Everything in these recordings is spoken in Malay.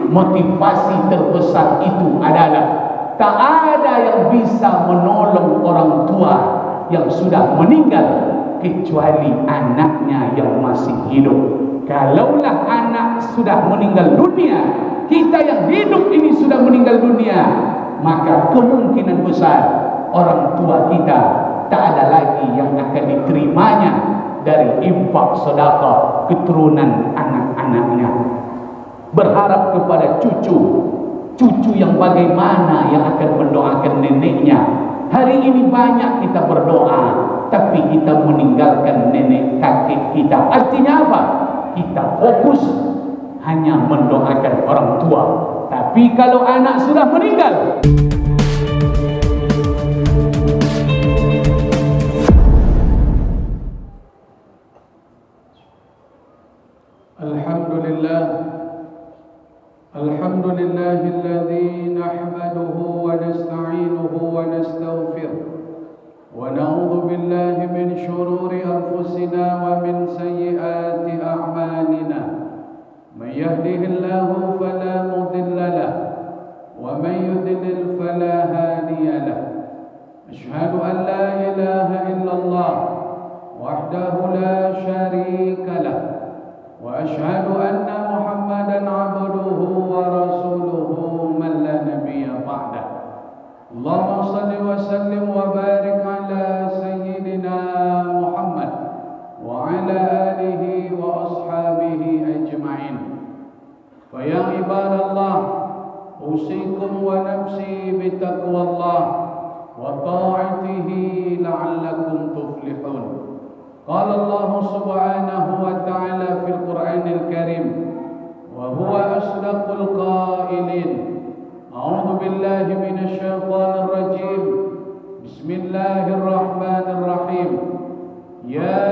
motivasi terbesar itu adalah tak ada yang bisa menolong orang tua yang sudah meninggal kecuali anaknya yang masih hidup. Kalaulah anak sudah meninggal dunia, kita yang hidup ini sudah meninggal dunia, maka kemungkinan besar orang tua kita tak ada lagi yang akan diterimanya dari infak sedekah keturunan anak-anaknya. Berharap kepada cucu yang bagaimana yang akan mendoakan neneknya. Hari ini banyak kita berdoa, tapi kita meninggalkan nenek kakek kita. Artinya apa? Kita fokus hanya mendoakan orang tua. Tapi kalau anak sudah meninggal, Alhamdulillahilladzi nahmaduhu wa nasta'inuhu wa nastaghfiruh wa na'udzu billahi min shururi anfusina wa min sayyiati a'malina. May yahdihillahu fala mudilla lahu wa may yudlil fala hadiya lahu. Ashhadu an la ilaha illallah wahdahu la syarika lahu wa ashhadu anna Muhammadan abduhu wa rasuluhu man la nabiyya ba'dah. Allahumma salli wa sallim wa barik ala sayyidina Muhammad wa ala alihi wa ashabihi ajma'in. Fa ya ibadallah, usikum wa nafsi bitaqwallah wa ta'atihi la'allakum tuflihun. قال الله سبحانه وتعالى في القرآن الكريم وهو أصدق القائلين: أعوذ بالله من الشيطان الرجيم بسم الله الرحمن الرحيم يا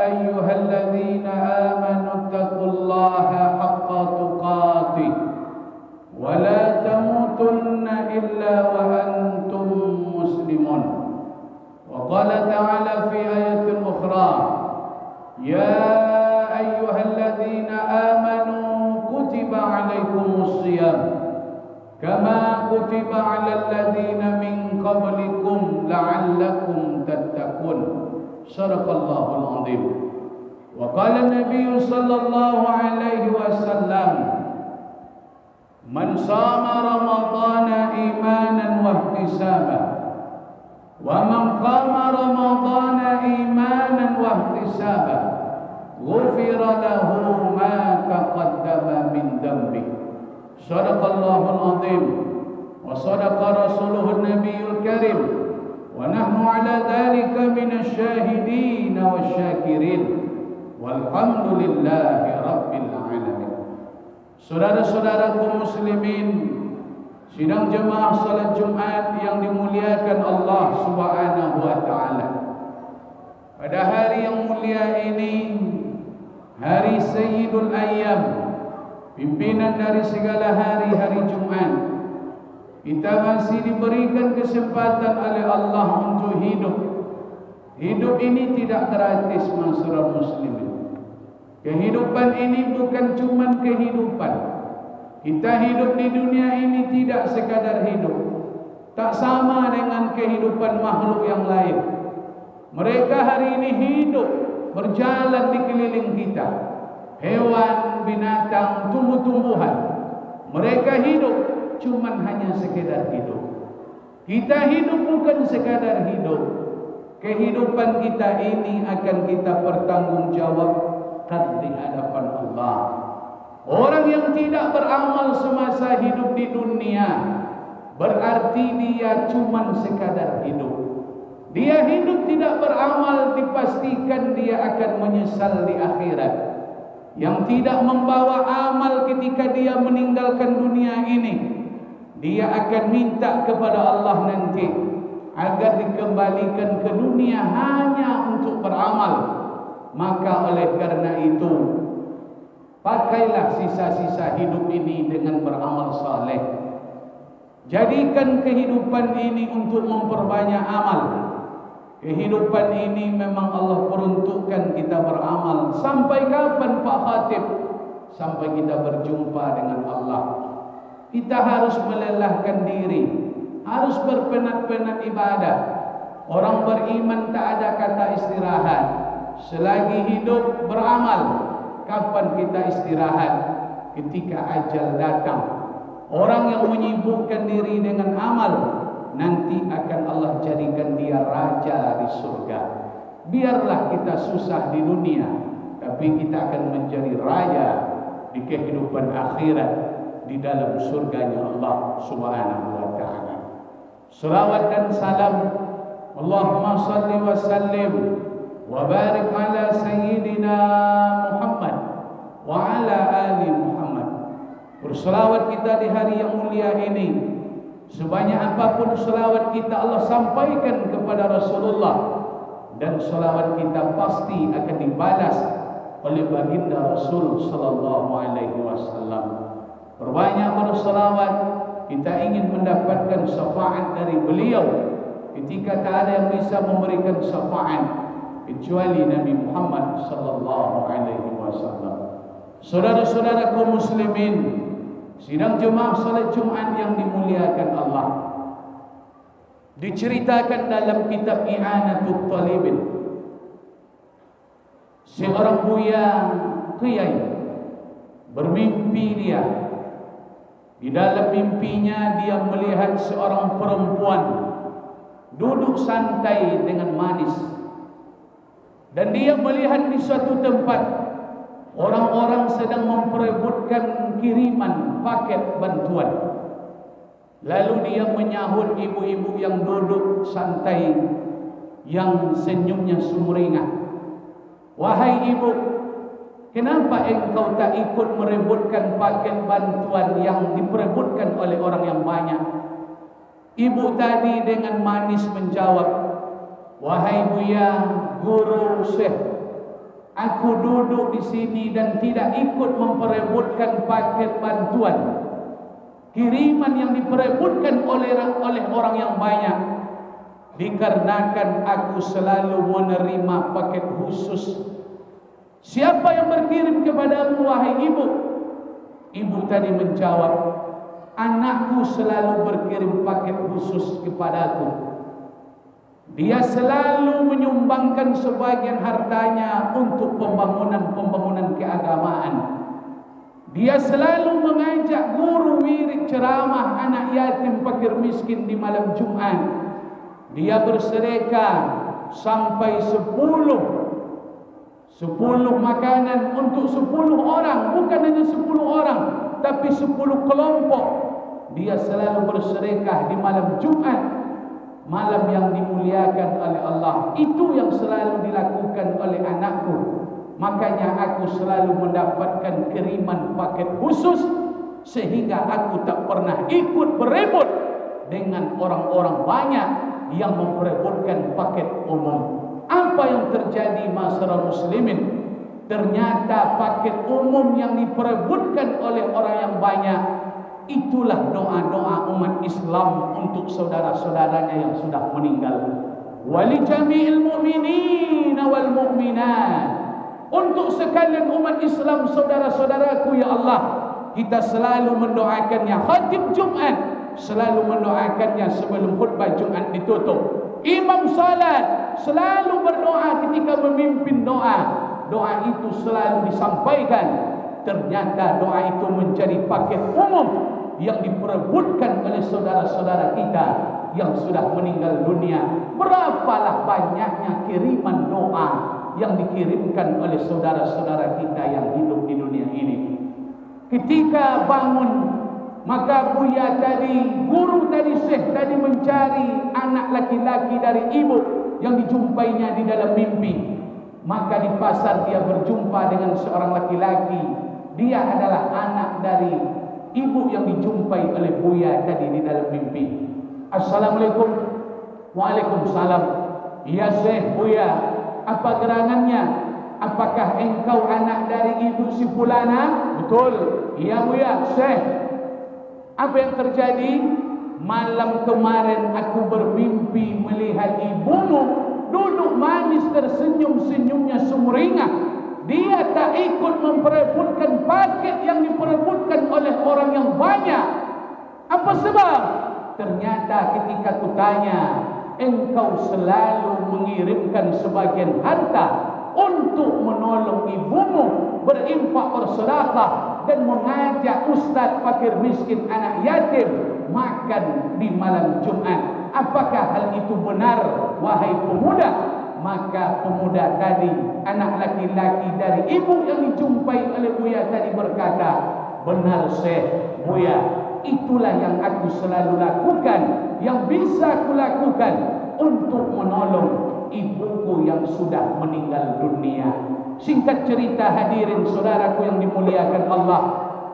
أيها الذين آمنوا اتقوا الله حق تقاته ولا تموتن إلا وأنتم مسلمون. وقال تعالى في آية أخرى يا أيها الذين آمنوا كتب عليكم الصيام كما كتب على الذين من قبلكم لعلكم تتقون. صدق الله العظيم. وقال النبي صلى الله عليه وسلم من صام رمضان إيمانا واحتسابا ومن قام رمضان إيمانا واحتسابا غفر له ما تقدم من ذنبه. صدق الله العظيم وصدق رسوله النبي الكريم ونحن على ذلك من الشاهدين والشاكرين والحمد لله رب العالمين. Saudara-saudaraku muslimin, sidang jemaah salat Jumat yang dimuliakan Allah Subhanahu wa taala. Pada hari yang mulia ini, hari Sayyidul Ayyam, pimpinan dari segala hari-hari Jumat, kita masih diberikan kesempatan oleh Allah untuk hidup. Hidup ini tidak gratis, masyarakat muslimin. Kehidupan ini bukan cuma kehidupan. Kita hidup di dunia ini tidak sekadar hidup. Tak sama dengan kehidupan makhluk yang lain. Mereka hari ini hidup, berjalan di keliling kita. Hewan, binatang, tumbuh-tumbuhan. Mereka hidup, cuma hanya sekadar hidup. Kita hidup bukan sekadar hidup. Kehidupan kita ini akan kita pertanggungjawabkan di hadapan Allah. Orang yang tidak beramal semasa hidup di dunia, berarti dia cuma sekadar hidup. Dia hidup tidak beramal, dipastikan dia akan menyesal di akhirat. Yang tidak membawa amal ketika dia meninggalkan dunia ini, dia akan minta kepada Allah nanti agar dikembalikan ke dunia hanya untuk beramal. Maka oleh karena itu, pakailah sisa-sisa hidup ini dengan beramal saleh. Jadikan kehidupan ini untuk memperbanyak amal. Kehidupan ini memang Allah peruntukkan kita beramal. Sampai kapan Pak Khatib? sampai kita berjumpa dengan Allah. Kita harus melelahkan diri, harus berpenat-penat ibadah. Orang beriman tak ada kata istirahat. Selagi hidup beramal. Kapan kita istirahat? Ketika ajal datang. Orang yang menyibukkan diri dengan amal, nanti akan Allah jadikan dia raja di surga. Biarlah kita susah di dunia, tapi kita akan menjadi raja di kehidupan akhirat, di dalam surganya Allah Subhanahu wa ta'ala. Salawat dan salam, Allahumma salli wa sallim wa barik ala sayyidina Muhammad wa ala ali Muhammad. Berselawat kita di hari yang mulia ini, sebanyak apapun selawat kita Allah sampaikan kepada Rasulullah, dan selawat kita pasti akan dibalas oleh baginda Rasul sallallahu alaihi wasallam. Berbanyak berselawat, kita ingin mendapatkan syafaat dari beliau ketika tak ada yang bisa memberikan syafaat kecuali Nabi Muhammad sallallahu alaihi wasallam. Saudara-saudara kaum muslimin, sidang jemaah salat Jumat yang dimuliakan Allah, diceritakan dalam kitab I'anatul Talibin, seorang buya kiai bermimpi dia. Di dalam mimpinya dia melihat seorang perempuan duduk santai dengan manis, dan dia melihat di suatu tempat orang-orang sedang memperebutkan kiriman paket bantuan. Lalu dia menyahut ibu-ibu yang duduk santai, yang senyumnya sumringah. Wahai ibu, kenapa engkau tak ikut merebutkan paket bantuan yang diperebutkan oleh orang yang banyak? Ibu tadi dengan manis menjawab, wahai buya, guru, syekh, aku duduk di sini dan tidak ikut memperebutkan paket bantuan, kiriman yang diperebutkan oleh orang yang banyak, dikarenakan aku selalu menerima paket khusus. Siapa yang berkirim kepadamu, wahai ibu? Ibu tadi menjawab, anakku selalu berkirim paket khusus kepadaku. Dia selalu menyumbangkan sebagian hartanya untuk pembangunan keagamaan. Dia selalu mengajak guru wirid ceramah anak yatim fakir miskin di malam Jumat. Dia bersedekah sampai 10 makanan untuk 10 orang, bukan hanya 10 orang, tapi 10 kelompok. Dia selalu bersedekah di malam Jumat, malam yang dimuliakan oleh Allah. Itu yang selalu dilakukan oleh anakku. Makanya aku selalu mendapatkan kiriman paket khusus, sehingga aku tak pernah ikut berebut dengan orang-orang banyak yang memperebutkan paket umum. Apa yang terjadi masyarakat muslimin? Ternyata paket umum yang diperebutkan oleh orang yang banyak, itulah doa-doa umat Islam untuk saudara-saudaranya yang sudah meninggal. Wali jami'il mu'minin wal mu'minat, untuk sekalian umat Islam, saudara-saudaraku ya Allah, kita selalu mendoakannya. Khatib Jumat selalu mendoakannya sebelum khutbah Jumat ditutup. Imam salat selalu berdoa ketika memimpin doa. Doa itu selalu disampaikan. Ternyata doa itu menjadi paket umum yang diperebutkan oleh saudara-saudara kita yang sudah meninggal dunia. Berapalah banyaknya kiriman doa yang dikirimkan oleh saudara-saudara kita yang hidup di dunia ini. Ketika bangun, maka buya tadi, guru tadi, syekh tadi mencari anak laki-laki dari ibu yang dijumpainya di dalam mimpi. Maka di pasar dia berjumpa dengan seorang laki-laki. Dia adalah anak dari ibu yang dijumpai oleh buya tadi di dalam mimpi. Assalamualaikum. Waalaikumsalam. Ya syekh, buya, apa gerangannya? Apakah engkau anak dari ibu si fulana? Betul. Iya buya, syekh. Apa yang terjadi? Malam kemarin aku bermimpi melihat ibumu duduk manis tersenyum-senyumnya sumringah Dia tak ikut memperebutkan paket yang diperebutkan oleh orang yang banyak. Apa sebab? Ternyata ketika kutanya, engkau selalu mengirimkan sebagian harta untuk menolong ibumu, berinfak, bersedekah, dan mengajak ustaz fakir miskin anak yatim makan di malam Jumat. Apakah hal itu benar, wahai pemuda? Maka pemuda tadi, anak laki-laki dari ibu yang dijumpai oleh Buya tadi berkata, benar Syekh Buya, itulah yang aku selalu lakukan, yang bisa aku lakukan untuk menolong ibuku yang sudah meninggal dunia. Singkat cerita hadirin saudaraku yang dimuliakan Allah,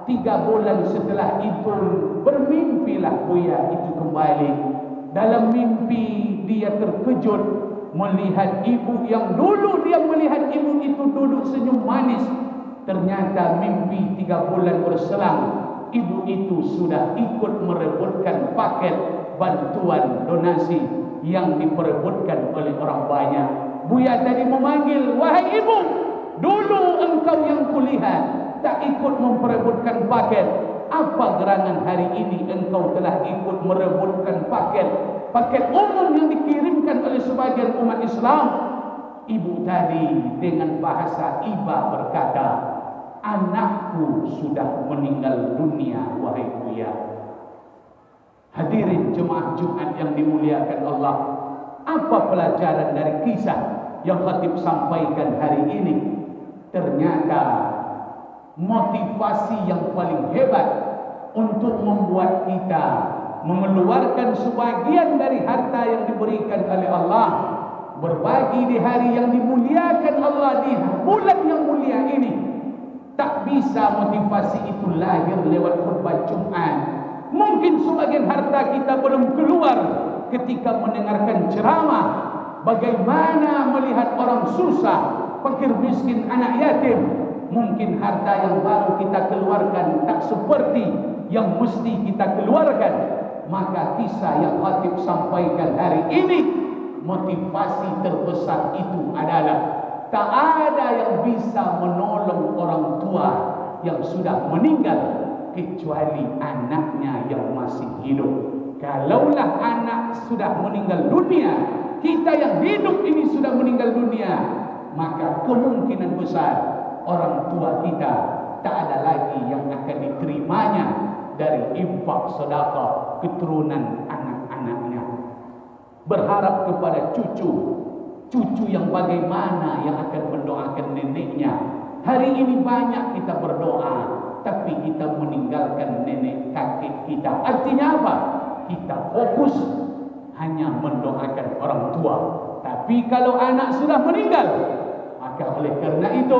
3 bulan setelah itu bermimpilah Buya itu kembali. Dalam mimpi dia terkejut melihat ibu yang dulu dia melihat ibu itu duduk senyum manis. Ternyata mimpi 3 bulan berselang, ibu itu sudah ikut merebutkan paket bantuan donasi yang diperebutkan oleh orang banyak. Buya tadi memanggil, wahai ibu, dulu engkau yang kulihat tak ikut memperebutkan paket. Apa gerangan hari ini engkau telah ikut merebutkan paket umum yang dikirimkan oleh sebagian umat Islam? Ibu tadi dengan bahasa iba berkata, anakku sudah meninggal dunia, wahai Buya. Hadirin jemaah Jumat yang dimuliakan Allah, apa pelajaran dari kisah yang khatib sampaikan hari ini? Ternyata motivasi yang paling hebat untuk membuat kita mengeluarkan sebagian dari harta yang diberikan oleh Allah, berbagi di hari yang dimuliakan Allah, di bulan yang mulia ini. Tak bisa motivasi itu lahir lewat khutbah Jumat. Mungkin sebagian harta kita belum keluar ketika mendengarkan ceramah. Bagaimana melihat orang susah, fakir miskin, anak yatim. Mungkin harta yang baru kita keluarkan tak seperti yang mesti kita keluarkan. Maka kisah yang khatib sampaikan hari ini, motivasi terbesar itu adalah tak ada yang bisa menolong orang tua yang sudah meninggal kecuali anaknya yang masih hidup. Kalaulah anak sudah meninggal dunia, kita yang hidup ini sudah meninggal dunia, maka kemungkinan besar orang tua kita tak ada lagi yang akan diterimanya dari infak sedekah keturunan anak-anaknya. Berharap kepada cucu yang bagaimana yang akan mendoakan neneknya. Hari ini banyak kita berdoa, tapi kita meninggalkan nenek kakek kita. Artinya apa? Kita fokus hanya mendoakan orang tua. Tapi kalau anak sudah meninggal, maka oleh karena itu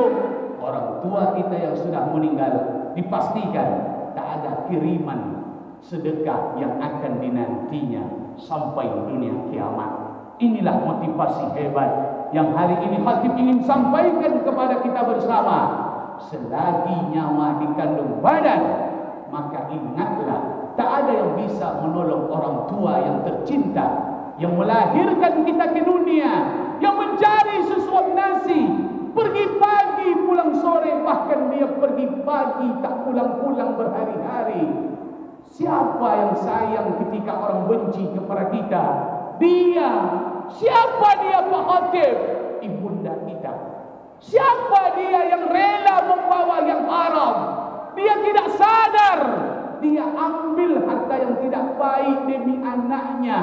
orang tua kita yang sudah meninggal dipastikan tak ada kiriman sedekah yang akan dinantinya sampai dunia kiamat. Inilah motivasi hebat yang hari ini khatib ingin sampaikan kepada kita bersama. Selagi nyawa dikandung badan, maka ingatlah, tak ada yang bisa menolong orang tua yang tercinta, yang melahirkan kita ke dunia, yang mencari sesuap nasi, pergi pagi pulang sore, bahkan dia pergi pagi tak pulang-pulang berhari-hari. Siapa yang sayang ketika orang benci kepada kita? Dia. Siapa dia, Pak Khatib? Ibunda kita. Siapa dia yang rela membawa yang haram? Dia tidak sadar. Dia ambil harta yang tidak baik demi anaknya,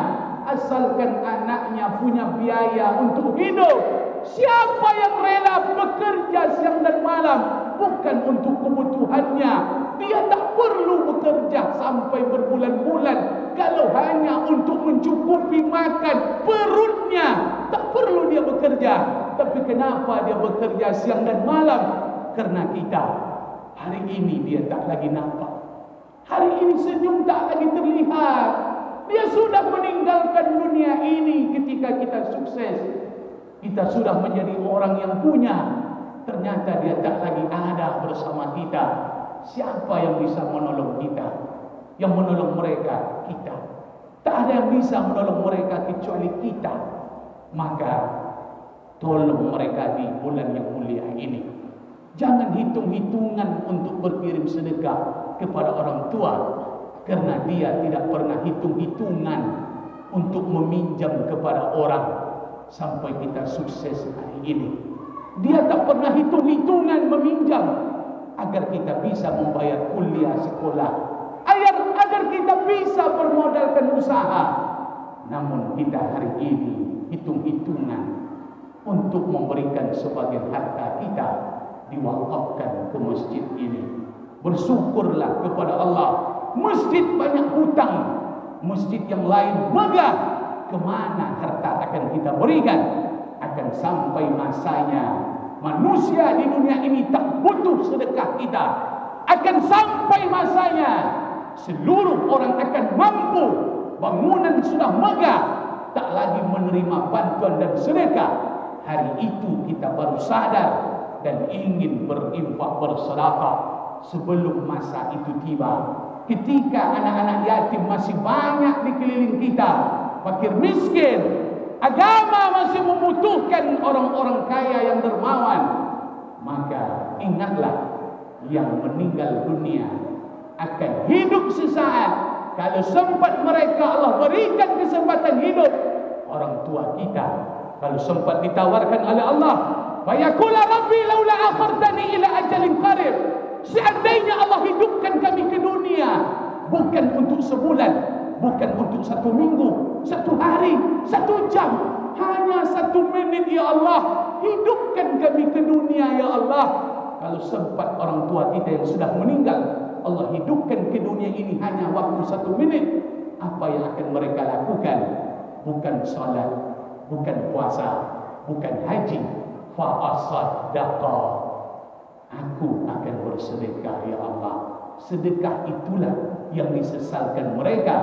asalkan anaknya punya biaya untuk hidup. Siapa yang rela bekerja siang dan malam bukan untuk kebutuhannya? Dia tak perlu bekerja sampai berbulan-bulan kalau hanya untuk mencukupi makan perutnya. Tak perlu dia bekerja. Tapi kenapa dia bekerja siang dan malam? Karena kita. Hari ini dia tak lagi nampak. Hari ini senyum tak lagi terlihat. Dia sudah meninggalkan dunia ini ketika kita sukses. Kita sudah menjadi orang yang punya. Ternyata dia tak lagi ada bersama kita. Siapa yang bisa menolong kita? Yang menolong mereka, kita. Tak ada yang bisa menolong mereka kecuali kita. Maka tolong mereka di bulan yang mulia ini. Jangan hitung-hitungan untuk berkirim sedekah kepada orang tua, kerana dia tidak pernah hitung-hitungan untuk meminjam kepada orang sampai kita sukses hari ini. Dia tak pernah hitung-hitungan meminjam agar kita bisa membayar kuliah sekolah, agar kita bisa bermodalkan usaha. Namun kita hari ini hitung-hitungan untuk memberikan sebagian harta kita diwakafkan ke masjid ini. Bersyukurlah kepada Allah, masjid banyak hutang, masjid yang lain megah. Kemana harta akan kita berikan? Akan sampai masanya manusia di dunia ini tak butuh sedekah kita. Akan sampai masanya seluruh orang akan mampu, bangunan sudah megah, tak lagi menerima bantuan dan sedekah. Hari itu kita baru sadar dan ingin berinfak bersedekah sebelum masa itu tiba. Ketika anak-anak yatim masih banyak di keliling kita, fakir miskin, agama masih membutuhkan orang-orang kaya yang dermawan, maka ingatlah yang meninggal dunia akan hidup sesaat. Kalau sempat mereka Allah berikan kesempatan hidup, orang tua kita kalau sempat ditawarkan oleh Allah, fayaqula rabbi laula akhartani ila ajalin qarib, seandainya Allah hidupkan kami ke dunia bukan untuk sebulan, bukan untuk 1 minggu, 1 hari, 1 jam, hanya 1 minit, ya Allah, hidupkan kami ke dunia, ya Allah. Kalau sempat orang tua kita yang sudah meninggal Allah hidupkan ke dunia ini hanya waktu 1 minit, apa yang akan mereka lakukan? Bukan salat, bukan puasa, bukan haji, fa'asaddaqa, aku akan bersedekah, ya Allah. Sedekah itulah yang disesalkan mereka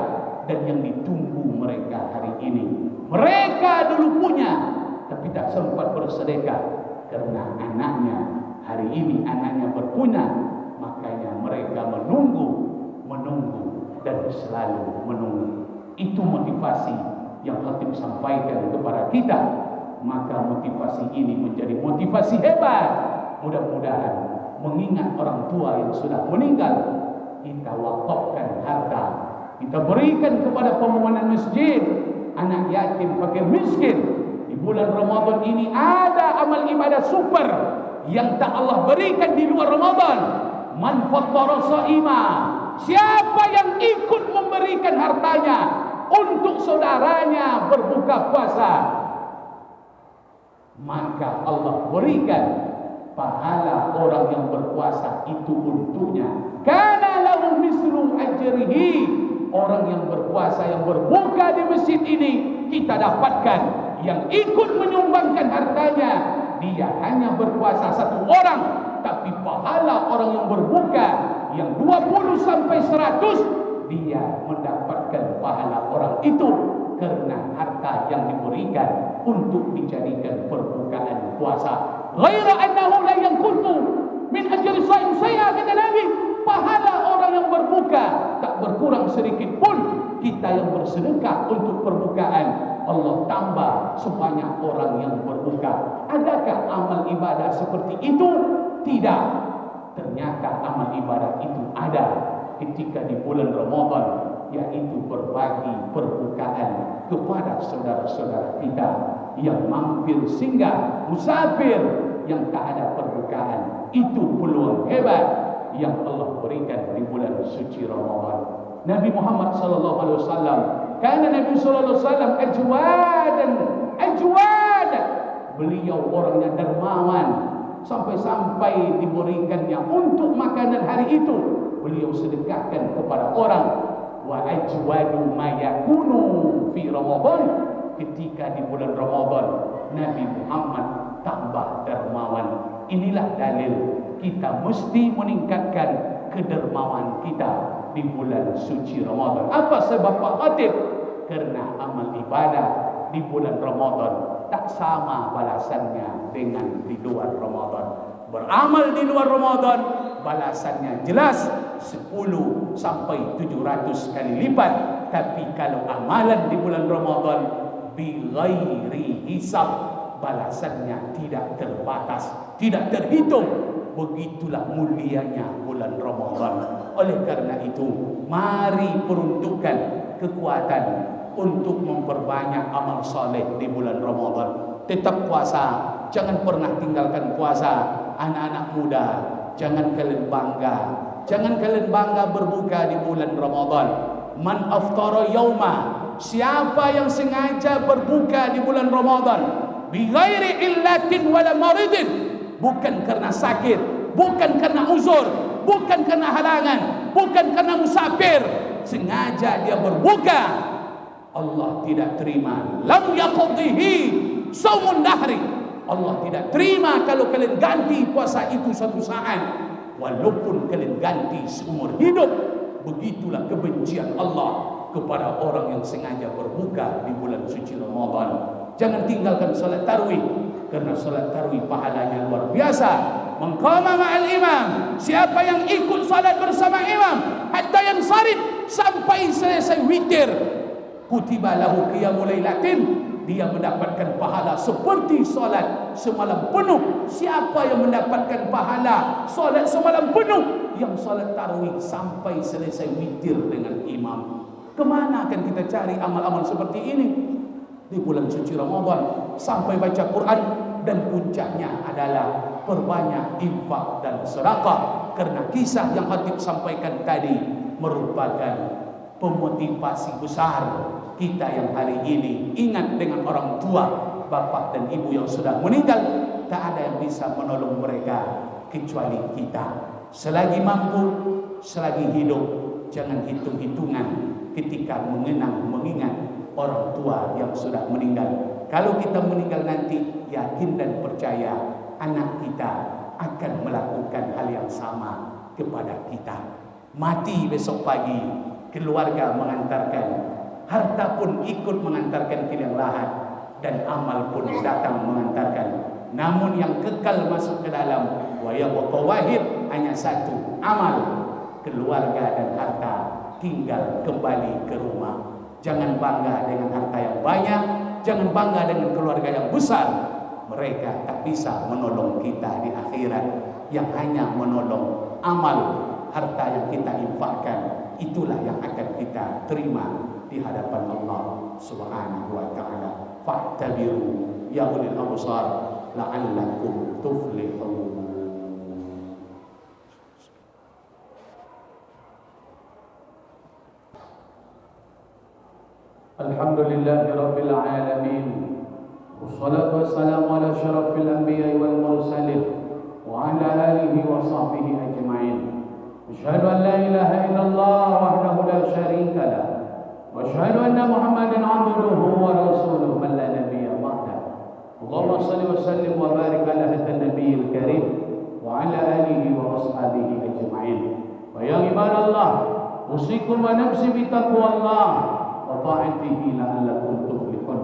dan yang ditunggu mereka hari ini. Mereka dulu punya tapi tak sempat bersedekah karena anaknya hari ini anaknya berpunya, makanya mereka menunggu dan selalu menunggu. Itu motivasi yang Khatib sampaikan kepada kita. Maka motivasi ini menjadi motivasi hebat. Mudah-mudahan mengingat orang tua yang sudah meninggal, kita wakafkan harta, kita berikan kepada pembangunan masjid, anak yatim, fakir miskin. Di bulan Ramadan ini ada amal ibadah super yang tak Allah berikan di luar Ramadan. Man fattara sha'ima, siapa yang ikut memberikan hartanya untuk saudaranya berbuka puasa, maka Allah berikan pahala orang yang berpuasa itu untuknya. Kana lahu mislu ajrihi, orang yang berpuasa yang berbuka di masjid ini kita dapatkan, yang ikut menyumbangkan hartanya, dia hanya berpuasa 1 orang, tapi pahala orang yang berbuka yang 20 sampai 100 dia mendapatkan pahala orang itu karena harta yang diberikan untuk dijadikan perbukaan puasa. Ghaira annahu la yanqutu min ajri shaim saya, kata Nabi, pahala orang yang berbuka tak berkurang sedikit pun. Kita yang bersedekah untuk perbukaan Allah tambah sebanyak orang yang berbuka. Adakah amal ibadah seperti itu? Tidak. Ternyata amal ibadah itu ada ketika di bulan Ramadan, yaitu berbagi perbukaan kepada saudara-saudara kita yang mampir singgah, musafir yang tak ada perbukaan. Itu peluang hebat yang Allah berikan di bulan suci Ramadan. Nabi Muhammad sallallahu alaihi wasallam, karena Nabi sallallahu alaihi wasallam ajwad, beliau orangnya dermawan, sampai-sampai diberikannya untuk makanan hari itu beliau sedekahkan kepada orang. Wa ajwadu ma yakunu fi Ramadan, ketika di bulan Ramadan Nabi Muhammad tambah dermawan. Inilah dalil kita mesti meningkatkan kedermawan kita di bulan suci Ramadan. Apa sebab Pak Khatib? Karena amal ibadah di bulan Ramadan tak sama balasannya dengan di luar Ramadan. Beramal di luar Ramadan balasannya jelas 10 sampai 700 kali lipat. Tapi kalau amalan di bulan Ramadan bi ghairi hisab, balasannya tidak terbatas, tidak terhitung. Begitulah mulianya bulan Ramadan. Oleh karena itu, mari peruntukkan kekuatan untuk memperbanyak amal soleh di bulan Ramadan. Tetap puasa, jangan pernah tinggalkan puasa. Anak-anak muda, jangan kalian bangga. Jangan kalian bangga berbuka di bulan Ramadan. Man aftara yauma, siapa yang sengaja berbuka di bulan Ramadan bi ghairi illatin wala maridin, bukan karena sakit, bukan karena uzur, bukan karena halangan, bukan karena musafir, sengaja dia berbuka, Allah tidak terima. Lam yaqdihi saumun dahri, Allah tidak terima kalau kalian ganti puasa itu satu saat, walaupun kalian ganti seumur hidup. Begitulah kebencian Allah kepada orang yang sengaja berbuka di bulan suci Ramadan. Jangan tinggalkan salat tarawih, karena salat tarawih pahalanya luar biasa. Man qama ma'al imam, siapa yang ikut salat bersama imam hatta yang sarid, sampai selesai witir, kutiba lahu qiyamul lailatin, dia mendapatkan pahala seperti solat semalam penuh. Siapa yang mendapatkan pahala solat semalam penuh? Yang solat tarawih sampai selesai witir dengan imam. Kemana akan kita cari amal-amal seperti ini di bulan suci Ramadan? Sampai baca Quran, dan puncaknya adalah perbanyak infak dan sedekah. Karena kisah yang Khatib sampaikan tadi merupakan pemotivasi besar kita yang hari ini ingat dengan orang tua, bapak dan ibu yang sudah meninggal. Tak ada yang bisa menolong mereka kecuali kita. Selagi mampu, selagi hidup, jangan hitung-hitungan ketika mengingat orang tua yang sudah meninggal. Kalau kita meninggal nanti, yakin dan percaya anak kita akan melakukan hal yang sama kepada kita. Mati besok pagi, keluarga mengantarkan, harta pun ikut mengantarkan ke liang lahat, dan amal pun datang mengantarkan. Namun yang kekal masuk ke dalam wa yabqa wahid, hanya satu, amal. Keluarga dan harta tinggal kembali ke rumah. Jangan bangga dengan harta yang banyak, jangan bangga dengan keluarga yang besar. Mereka tak bisa menolong kita di akhirat. Yang hanya menolong amal, harta yang kita infakkan, itulah yang akan kita terima di hadapan Allah Subhanahu wa taala. Fa'tabiru ya ulil absar la'allakum tuflihun. Alhamdulillahi rabbil alamin, wassalatu wassalamu ala asyrafil anbiya'i wal mursalin wa ala alihi wa sahbihi ajma'in. Asyhadu an la ilaha illallah wahdahu la syarika lah, wa asyhadu anna Muhammadan 'abduhu wa rasuluhu man la nabiyya ba'dah. Allahumma shalli wa sallim wa barik ala hadha nabiyil karim wa ala alihi wa ashabihi ajma'in. Wa ya ibadallah, usikum wa nafsi bi taqwallah وطاعته لعلكم تفلحون.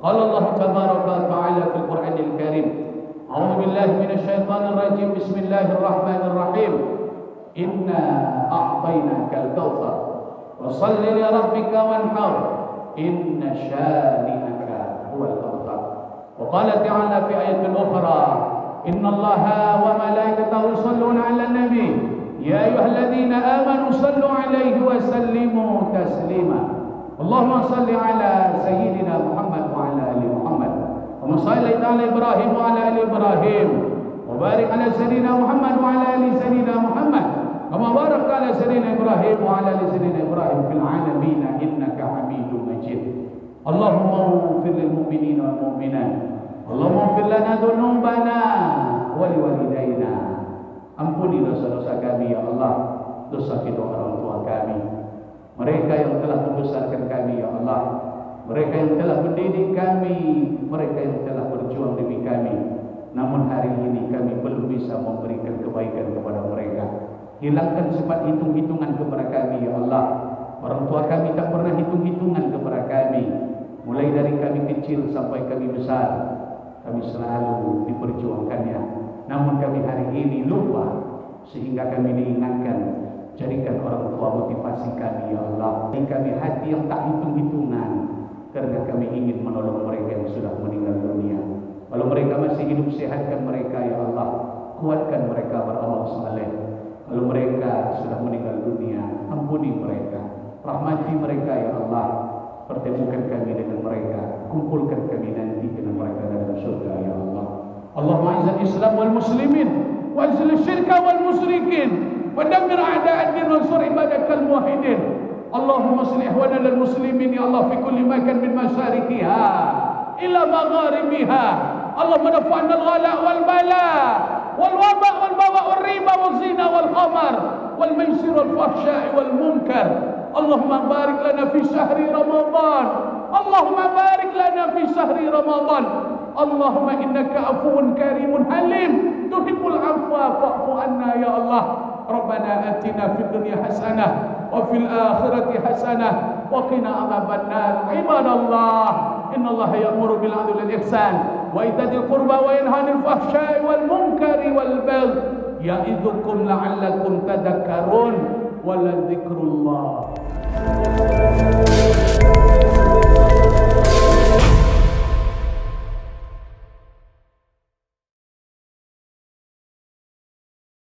قال الله تبارك وتعالى في القرآن الكريم: أعوذ بالله من الشيطان الرجيم، بسم الله الرحمن الرحيم، إنا أعطيناك الكوثر وصل لربك وانحر إن شانئك هو الأبتر. وقال تعالى في آية أخرى: إن الله وملائكته يصلون على النبي يا أيها الذين آمنوا صلوا عليه وسلموا تسليما. اللهم صل على سيدنا محمد وعلى آل محمد كما صليت على إبراهيم وعلى آل إبراهيم وبارك على سيدنا محمد وعلى آل سيدنا محمد كما باركت على سيدنا إبراهيم وعلى آل سيدنا إبراهيم في العالمين إنك حميد مجيد. اللهم اغفر للمؤمنين والمؤمنات، اللهم اغفر لنا ذنوبنا ولوالدينا. Ampuni dosa-dosa kami ya Allah, dosa kedua orang tua kami, mereka yang telah membesarkan kami ya Allah, mereka yang telah mendidik kami, mereka yang telah berjuang demi kami. Namun hari ini kami belum bisa memberikan kebaikan kepada mereka. Hilangkan sifat hitung-hitungan kepada kami ya Allah. Orang tua kami tak pernah hitung-hitungan kepada kami. Mulai dari kami kecil sampai kami besar, kami selalu diperjuangkannya. Namun kami hari ini lupa, sehingga kami diingatkan. Jadikan orang tua motivasi kami ya Allah. Beri kami hati yang tak hitung-hitungan, karena kami ingin menolong mereka yang sudah meninggal dunia. Kalau mereka masih hidup, sehatkan mereka ya Allah. kuatkan mereka beramal saleh. Kalau mereka sudah meninggal dunia, ampuni mereka, rahmati mereka ya Allah. Pertemukan kami dengan mereka, kumpulkan kami nanti dengan mereka dalam surga ya Allah. Allahumma izzil Islam wal muslimin wa izzil syirka wal musyrikin wa dammir a'da' ad-din wa ansur ibadakal muwahhidin. Allahumma aslih ihwana lil muslimin ya Allah fi kulli makan min masyariqiha ila magharibiha. Allahumma dafa'na al-ghala wal bala wal waba wal bawa wal riba wal zina wal khamar wal maisir wal fahsya'i wal munkar. Allahumma barik lana fi syahri Ramadan. Allahumma barik lana fi syahri Ramadan. Allahumma innaka afuwun karimun halim tuhibbul afwa fa'fu anna ya Allah. Rabbana atina fid dunya hasanah wa fil akhirati hasanah wa qina adzaban nar. Ibadallah, innallaha ya'muru bil 'adli wal ihsan wa itaa'il qurba wa yanha 'anil fahsya'i wal munkari wal baghi ya'idzukum la'allakum tadhakkarun. Wa la dzikrullah